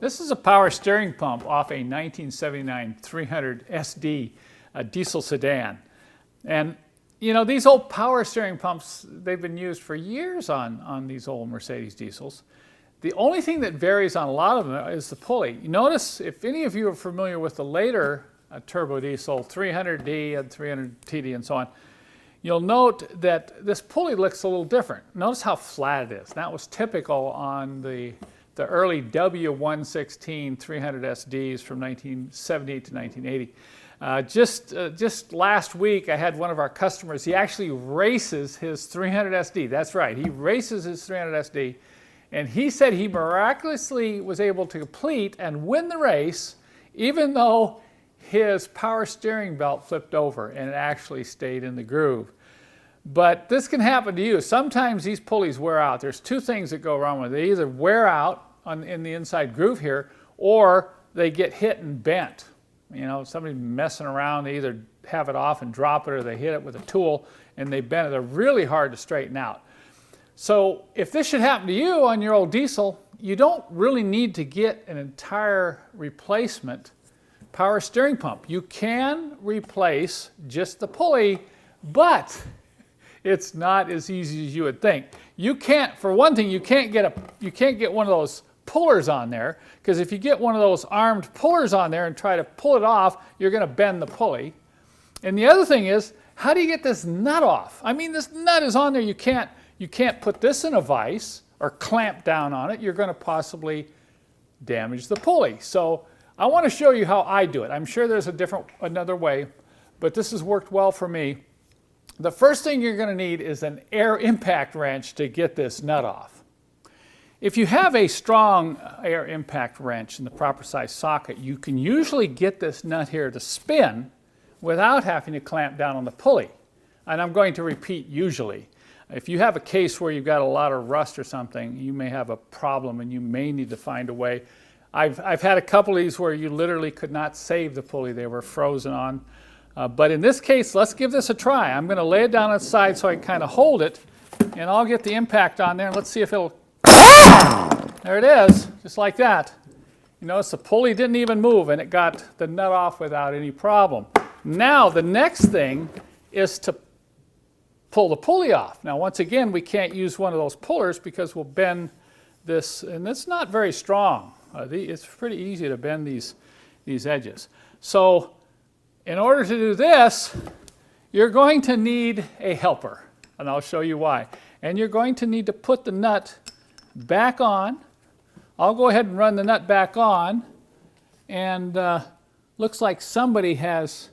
This is a power steering pump off a 1979 300 SD diesel sedan. And you know, these old power steering pumps, they've been used for years on these old Mercedes diesels. The only thing that varies on a lot of them is the pulley. You notice, if any of you are familiar with the later turbo diesel, 300D and 300TD and so on, you'll note that this pulley looks a little different. Notice how flat it is. That was typical on the early W116 300 SDs from 1978 to 1980. Just last week, I had one of our customers, he actually races his 300 SD. That's right, he races his 300 SD. And he said he miraculously was able to complete and win the race, even though his power steering belt flipped over and it actually stayed in the groove. But this can happen to you. Sometimes these pulleys wear out. There's two things that go wrong with it. They either wear out in the inside groove here, or they get hit and bent. You know, somebody's messing around, they either have it off and drop it, or they hit it with a tool and they bend it. They're really hard to straighten out. So if this should happen to you on your old diesel, you don't really need to get an entire replacement power steering pump. You can replace just the pulley, but it's not as easy as you would think. You can't, for one thing, you can't get one of those pullers on there, because if you get one of those armed pullers on there and try to pull it off, you're going to bend the pulley. And the other thing is, how do you get this nut off? I mean, this nut is on there. You can't put this in a vise or clamp down on it. You're going to possibly damage the pulley. So I want to show you how I do it. I'm sure there's another way, but this has worked well for me. The first thing you're going to need is an air impact wrench to get this nut off. If you have a strong air impact wrench in the proper size socket, you can usually get this nut here to spin without having to clamp down on the pulley. And I'm going to repeat usually. If you have a case where you've got a lot of rust or something, you may have a problem and you may need to find a way. I've had a couple of these where you literally could not save the pulley. They were frozen on. But in this case, let's give this a try. I'm going to lay it down on its side so I can kind of hold it, and I'll get the impact on there, and let's see if it'll... There it is, just like that. You notice the pulley didn't even move, and it got the nut off without any problem. Now, the next thing is to pull the pulley off. Now, once again, we can't use one of those pullers because we'll bend this, and it's not very strong. It's pretty easy to bend these edges. So, in order to do this, you're going to need a helper, and I'll show you why. And you're going to need to put the nut back on. I'll go ahead and run the nut back on, and looks like somebody has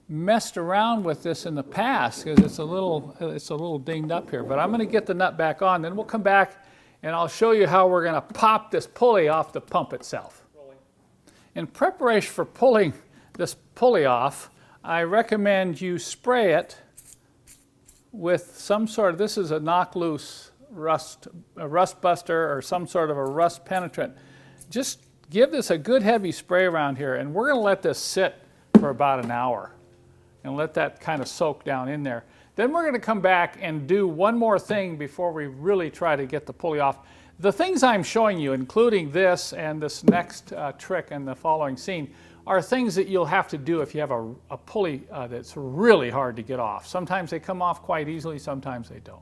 messed around with this in the past because it's a little dinged up here. But I'm going to get the nut back on, then we'll come back and I'll show you how we're going to pop this pulley off the pump itself. In preparation for pulling this pulley off, I recommend you spray it with some sort of, this is a knock loose a rust buster or some sort of a rust penetrant. Just give this a good heavy spray around here, and we're going to let this sit for about an hour and let that kind of soak down in there. Then we're going to come back and do one more thing before we really try to get the pulley off. The things I'm showing you, including this and this next trick in the following scene, are things that you'll have to do if you have a pulley that's really hard to get off. Sometimes they come off quite easily, sometimes they don't.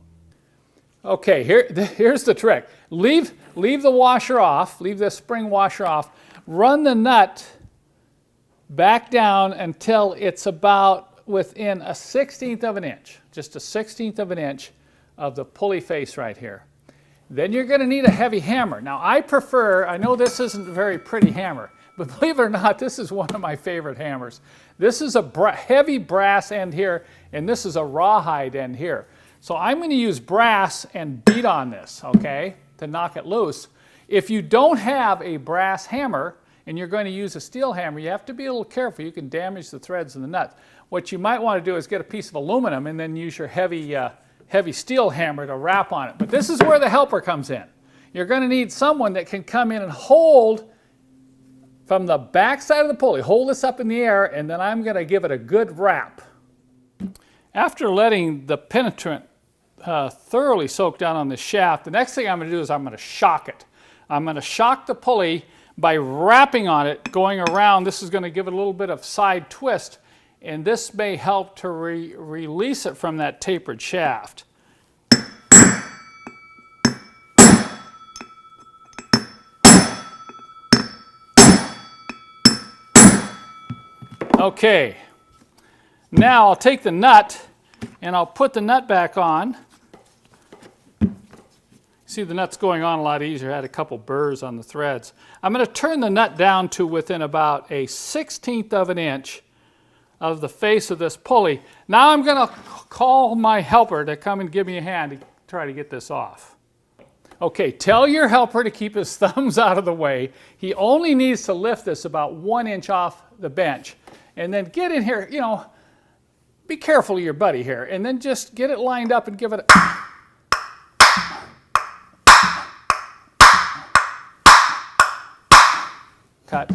Okay, here's the trick. Leave the washer off, leave the spring washer off, run the nut back down until it's about within a 1/16 of an inch, just a 1/16 of an inch of the pulley face right here. Then you're going to need a heavy hammer. Now I know this isn't a very pretty hammer, but believe it or not, this is one of my favorite hammers. This is a heavy brass end here, and this is a rawhide end here. So I'm going to use brass and beat on this, okay, to knock it loose. If you don't have a brass hammer and you're going to use a steel hammer, you have to be a little careful. You can damage the threads and the nuts. What you might want to do is get a piece of aluminum and then use your heavy steel hammer to wrap on it. But this is where the helper comes in. You're going to need someone that can come in and hold from the back side of the pulley, hold this up in the air, and then I'm going to give it a good wrap. After letting the penetrant thoroughly soak down on the shaft, the next thing I'm going to do is I'm going to shock it. I'm going to shock the pulley by wrapping on it, going around, this is going to give it a little bit of side twist, and this may help to release it from that tapered shaft. Okay, now I'll take the nut and I'll put the nut back on. See, the nut's going on a lot easier. I had a couple burrs on the threads. I'm going to turn the nut down to within about a 1/16 of an inch of the face of this pulley. Now I'm going to call my helper to come and give me a hand to try to get this off. Okay, tell your helper to keep his thumbs out of the way. He only needs to lift this about 1 inch off the bench. And then get in here, you know, be careful of your buddy here. And then just get it lined up and give it a... Cut.